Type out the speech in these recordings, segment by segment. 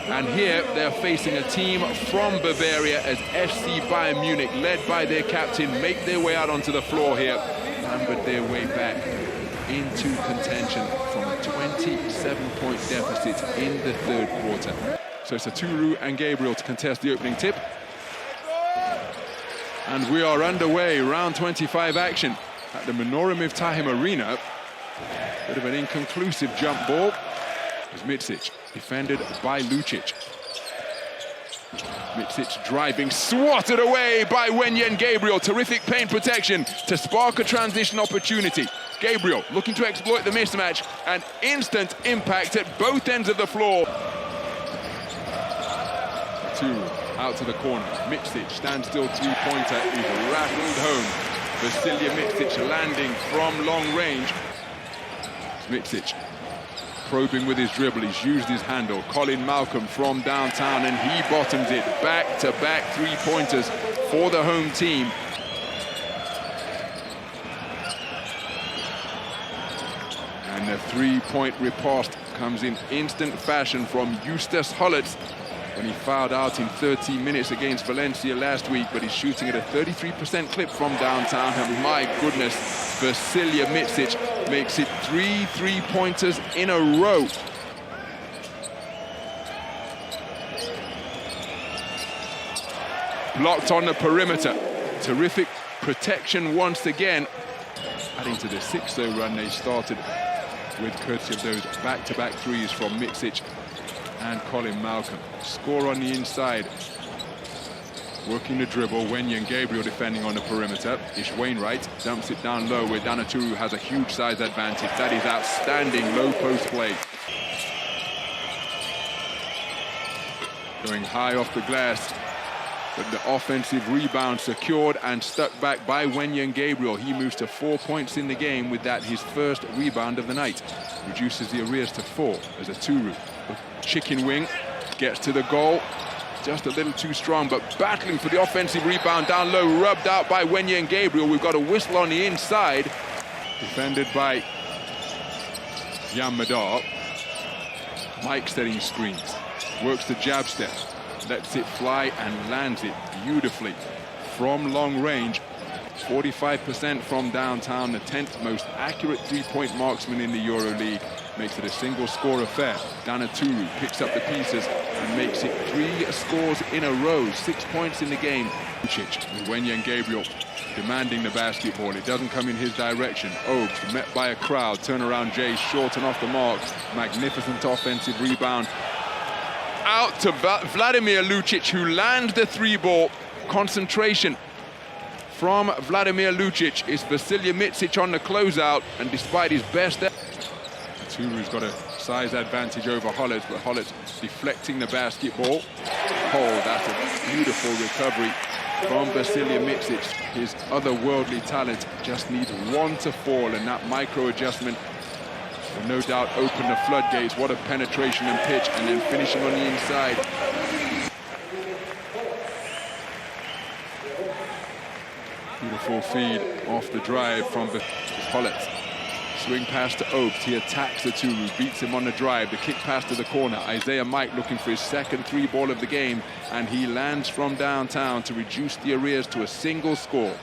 And here they're facing a team from Bavaria as FC Bayern Munich, led by their captain, make their way out onto the floor here, hammered their way back into contention from a 27-point deficit in the third quarter. So it's Oturu and Gabriel to contest the opening tip. And we are underway, round 25 action at the Menorah Miftahim Arena. Bit of an inconclusive jump ball. It's Micic, defended by Lucic. Micic driving, swatted away by Wenyen Gabriel. Terrific paint protection to spark a transition opportunity. Gabriel looking to exploit the mismatch, and instant impact at both ends of the floor. Oturu out to the corner. Micic, standstill three-pointer, is rattled home. Vasilije Micic landing from long range. Micic probing with his dribble, he's used his handle. Collin Malcolm from downtown, and he bottoms it. Back-to-back three-pointers for the home team. And the three-point riposte comes in instant fashion from Justus Hollatz when he fouled out in 13 minutes against Valencia last week, but he's shooting at a 33% clip from downtown, and my goodness, Vasilije Micic makes it 3 three-pointers in a row. Blocked on the perimeter. Terrific protection once again. Adding to the 6-0 run they started with, courtesy of those back-to-back threes from Micic and Collin Malcolm. Score on the inside. Working the dribble, Wenyen Gabriel defending on the perimeter. Ish Wainright dumps it down low where Dan Oturu has a huge size advantage. That is outstanding low post play. Going high off the glass, but the offensive rebound secured and stuck back by Wenyen Gabriel. He moves to 4 points in the game, with that his first rebound of the night. Reduces the arrears to 4 as Oturu, chicken wing, gets to the goal. Just a little too strong, but battling for the offensive rebound down low, rubbed out by Wenyen Gabriel. We've got a whistle on the inside. Defended by Jan Madar. Mike setting screens. Works the jab step. Lets it fly and lands it beautifully from long range. 45% from downtown, the 10th most accurate three-point marksman in the EuroLeague. Makes it a single-score affair. Dan Oturu picks up the pieces and makes it 3 scores in a row. 6 points in the game. Lucic with Wenyen Gabriel demanding the basketball. It doesn't come in his direction. Obst met by a crowd. Turnaround Jay short and off the mark. Magnificent offensive rebound. Out to Vladimir Lucic, who lands the 3-ball. Concentration from Vladimir Lucic. Is Vasilije Micic on the closeout, and despite his best, Oturu's got a size advantage over Hollatz, but Hollatz deflecting the basketball. Oh, that's a beautiful recovery from Vasilije Micic. His otherworldly talent just needs one to fall, and that micro adjustment will no doubt open the floodgates. What a penetration and pitch, and then finishing on the inside. Beautiful feed off the drive from Hollatz. Swing pass to Obst. He attacks Oturu, beats him on the drive. The kick pass to the corner. Isiaha Mike looking for his second 3-ball of the game, and he lands from downtown to reduce the arrears to a single score.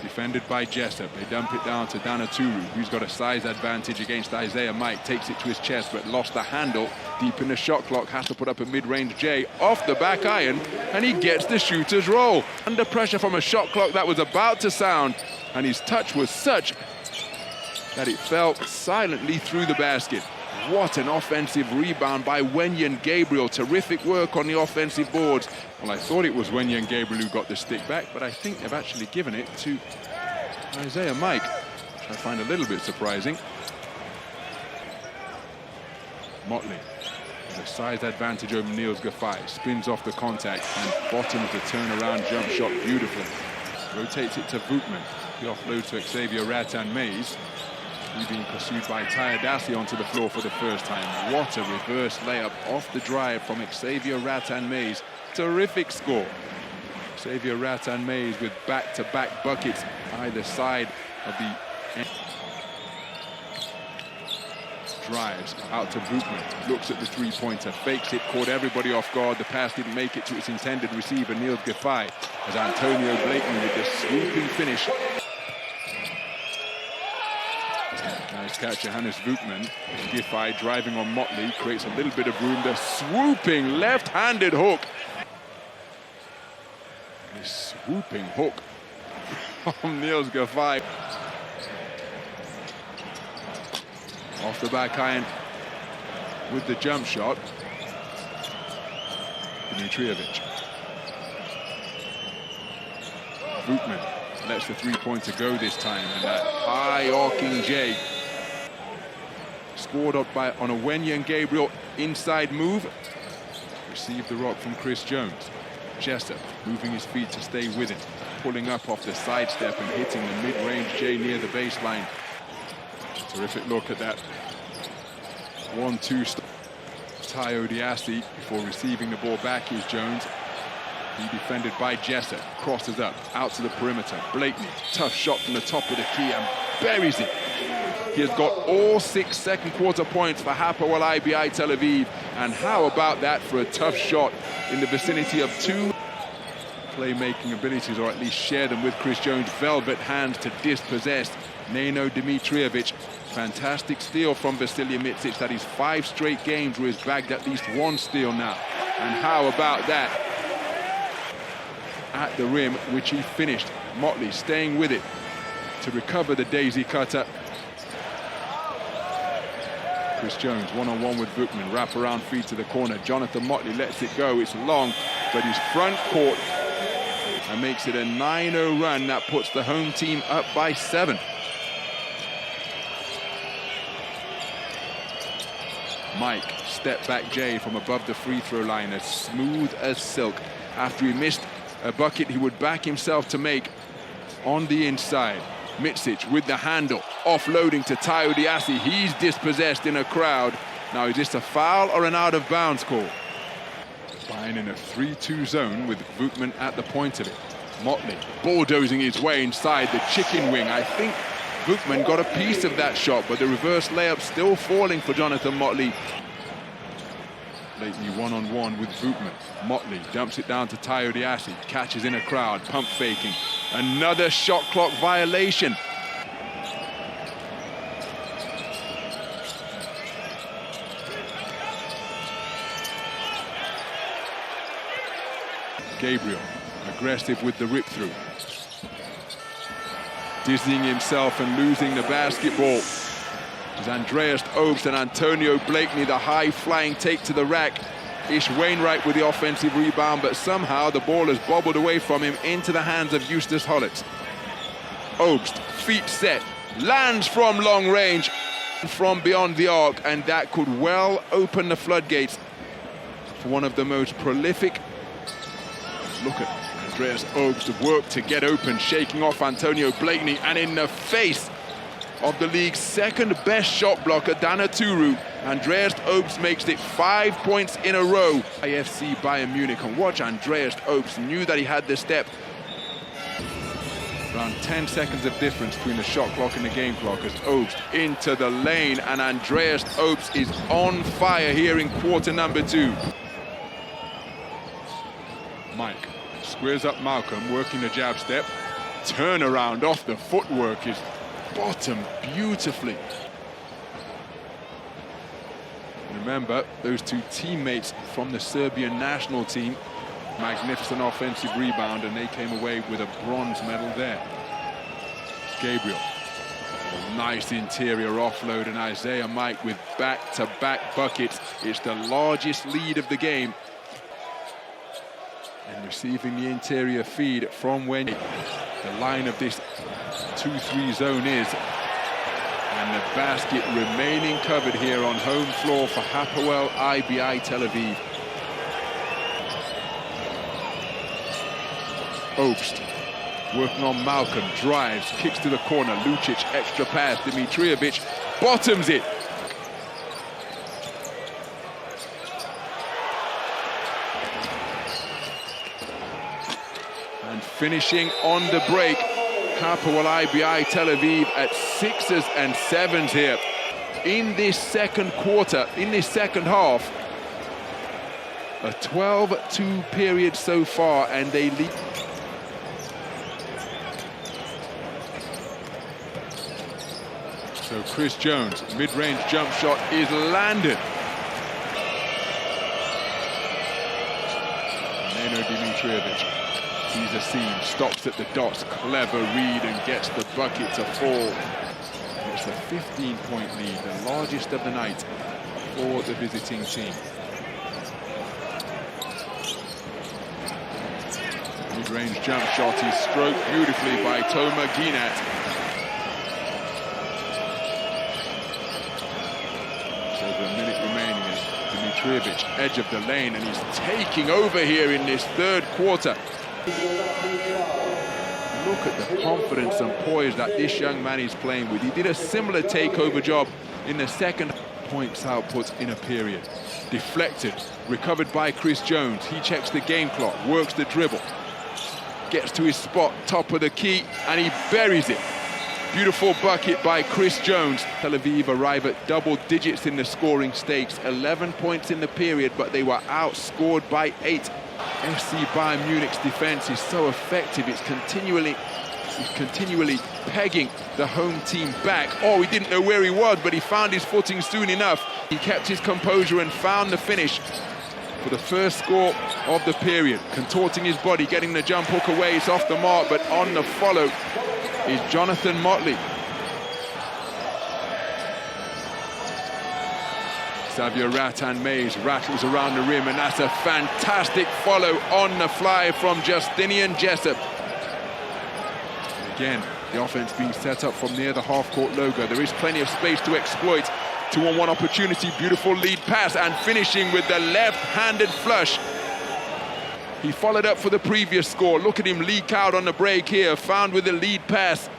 Defended by Jessup. They dump it down to Dan Oturu, who's got a size advantage against Isiaha Mike. Takes it to his chest, but lost the handle. Deep in the shot clock, has to put up a mid-range J off the back iron, and he gets the shooter's roll. Under pressure from a shot clock that was about to sound, and his touch was such that it fell silently through the basket. What an offensive rebound by Wenyen Gabriel. Terrific work on the offensive boards. Well, I thought it was Wenyen Gabriel who got the stick back, but I think they've actually given it to Isiaha Mike, which I find a little bit surprising. Motley with a size advantage over Niels Giffey. Spins off the contact and bottoms the turnaround jump shot beautifully. Rotates it to Voigtmann. He offloads to Xavier Rathan-Mayes. He's being pursued by Tai Odiase onto the floor for the first time. What a reverse layup off the drive from Xavier Rathan-Mayes. Terrific score. Xavier Rathan-Mayes with back-to-back buckets either side of the end. drives out to Voigtmann, looks at the three-pointer, fakes it, caught everybody off guard. The pass didn't make it to its intended receiver, Niels Giffey, as Antonio Blakeney with the swooping finish. Nice catch, Johannes Voigtmann. Giffey driving on Motley, creates a little bit of room. The swooping left-handed hook. This swooping hook from Niels Giffey. Off the back iron with the jump shot. Dimitrijevic. Voigtmann lets the three-pointer go this time, and that high arcing J scored up on a Wenyen Gabriel inside move. Received the rock from Chris Jones. Jessup moving his feet to stay with him, pulling up off the sidestep and hitting the mid-range J near the baseline. Terrific look at that 1-2 stop. Tai Odiase before receiving the ball back is Jones. He defended by Jessup, crosses up, out to the perimeter. Blakeney, tough shot from the top of the key and buries it. He has got all 6 second quarter points for Hapoel IBI Tel Aviv. And how about that for a tough shot in the vicinity of 2 playmaking abilities, or at least share them with Chris Jones. Velvet hands to dispossess Neno Dimitrijevic. Fantastic steal from Vasilije Micic. That is 5 straight games where he's bagged at least 1 steal now. And how about that at the rim, which he finished. Motley staying with it to recover the daisy cutter. Chris Jones one-on-one with Voigtmann, wrap around feed to the corner. Johnathan Motley lets it go. It's long, but he's front court and makes it a 9-0 run. That puts the home team up by 7. Mike, step back J from above the free throw line, as smooth as silk. After he missed a bucket he would back himself to make on the inside. Micic with the handle, offloading to Tai Odiase. He's dispossessed in a crowd. Now, is this a foul or an out-of-bounds call? Bayern in a 3-2 zone with Voigtmann at the point of it. Motley bulldozing his way inside the chicken wing. I think Voigtmann got a piece of that shot, but the reverse layup still falling for Johnathan Motley. Blakeney one-on-one with Voigtmann. Motley dumps it down to Tai Odiase. Catches in a crowd, pump faking. Another shot clock violation. Gabriel, aggressive with the rip-through. Dizzying himself and losing the basketball. As Andreas Obst and Antonio Blakeney, the high-flying take to the rack. Ish Wainright with the offensive rebound, but somehow the ball has bobbled away from him into the hands of Justus Hollatz. Obst, feet set, lands from long range, from beyond the arc, and that could well open the floodgates for one of the most prolific. Look at Andreas Obst work to get open, shaking off Antonio Blakeney, and in the face of the league's second best shot blocker, Dan Oturu, Andreas Obst makes it 5 points in a row. FC Bayern Munich, and watch Andreas Obst, knew that he had the step. Around 10 seconds of difference between the shot clock and the game clock, as Obst into the lane, and Andreas Obst is on fire here in quarter number 2. Mike squares up Malcolm, working the jab step. Turnaround off the footwork is bottom beautifully. Remember, those 2 teammates from the Serbian national team. Magnificent offensive rebound, and they came away with a bronze medal there. Gabriel, a nice interior offload, and Isiaha Mike with back-to-back buckets. It's the largest lead of the game. And receiving the interior feed from Wenyen. The line of this 2-3 zone is, and the basket remaining covered here on home floor for Hapoel IBI Tel Aviv. Obst working on Malcolm, drives, kicks to the corner. Lucic, extra pass. Dimitrijevic bottoms it. And finishing on the break, Hapoel IBI Tel Aviv at 6s and 7s here. in this second quarter, in this second half. A 12-2 period so far, and they lead. So Chris Jones, mid-range jump shot is landed. Neno Dimitrijevic sees a seam, stops at the dots, clever read and gets the bucket to fall. It's a 15-point lead, the largest of the night for the visiting team. Mid-range jump shot is stroked beautifully by Tomer Ginat. So the minute remaining as Dimitrijevic, edge of the lane, and he's taking over here in this third quarter. Look at the confidence and poise that this young man is playing with. He did a similar takeover job in the second. Points output in a period. Deflected, recovered by Chris Jones. He checks the game clock, works the dribble. Gets to his spot, top of the key, and he buries it. Beautiful bucket by Chris Jones. Tel Aviv arrive at double digits in the scoring stakes. 11 points in the period, but they were outscored by 8. FC Bayern Munich's defense is so effective. It's continually pegging the home team back. Oh, he didn't know where he was, but he found his footing soon enough. He kept his composure and found the finish for the first score of the period. Contorting his body, getting the jump hook away. It's off the mark, but on the follow is Johnathan Motley. Xavier Rathan-Mayes rattles around the rim, and that's a fantastic follow on the fly from Justinian Jessup. Again, the offense being set up from near the half-court logo. There is plenty of space to exploit. 2-on-1 opportunity, beautiful lead pass, and finishing with the left-handed flush. He followed up for the previous score. Look at him leak out on the break here, found with the lead pass.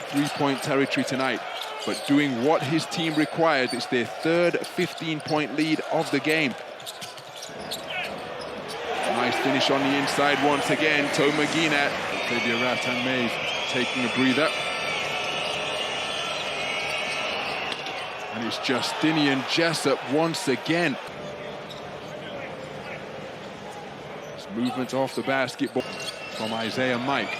3-point territory tonight, but doing what his team requires. It's their third 15-point lead of the game. Nice finish on the inside once again. Tomer Ginat, Xavier Rathan-Mayes taking a breather. And it's Justinian Jessup once again. It's movement off the basketball from Isiaha Mike.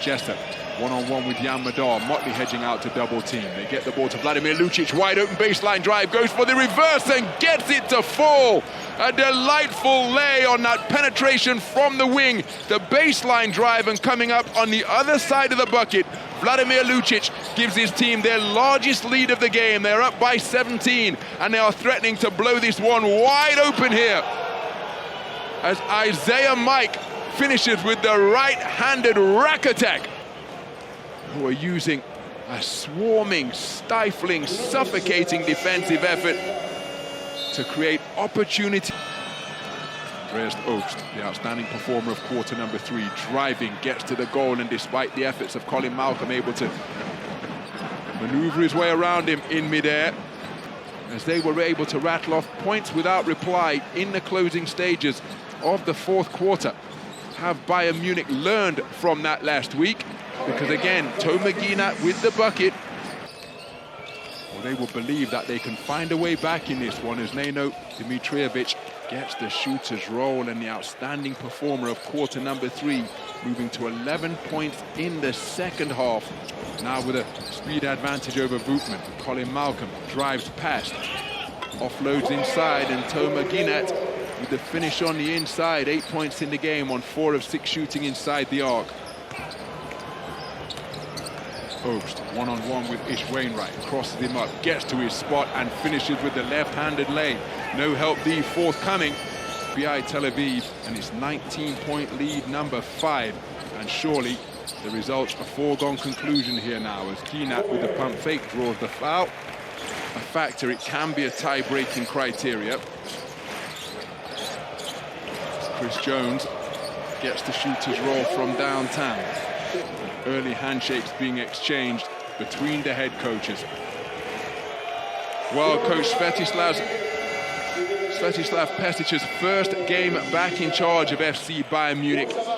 Jessup, one-on-one with Jan Madar. Motley hedging out to double team. They get the ball to Vladimir Lucic. Wide open baseline drive. Goes for the reverse and gets it to fall. A delightful lay on that penetration from the wing. The baseline drive, and coming up on the other side of the bucket, Vladimir Lucic gives his team their largest lead of the game. They're up by 17, and they are threatening to blow this one wide open here, as Isiaha Mike finishes with the right-handed rack attack. Who are using a swarming, stifling, suffocating defensive effort to create opportunity. Andreas Obst, the outstanding performer of quarter number 3, driving, gets to the goal, and despite the efforts of Collin Malcolm, able to maneuver his way around him in midair, as they were able to rattle off points without reply in the closing stages of the fourth quarter. Have Bayern Munich learned from that last week? Because again, Tomer Ginat with the bucket. Well, they will believe that they can find a way back in this one, as Neno Dimitrijevic gets the shooter's roll, and the outstanding performer of quarter number 3, moving to 11 points in the second half. Now with a speed advantage over Voigtmann. Collin Malcolm drives past, offloads inside, and Tomer Ginat with the finish on the inside. 8 points in the game on 4 of 6 shooting inside the arc. Obst, one-on-one with Ish Wainright, crosses him up, gets to his spot, and finishes with the left-handed lay. No help D forthcoming. IBI Tel Aviv, and its 19-point lead, number 5. And surely the result's a foregone conclusion here now, as Ginat with the pump fake draws the foul. A factor, it can be a tie-breaking criteria. Chris Jones gets the shooter's roll from downtown. Early handshakes being exchanged between the head coaches. Well, coach Svetislav Pesic's first game back in charge of FC Bayern Munich.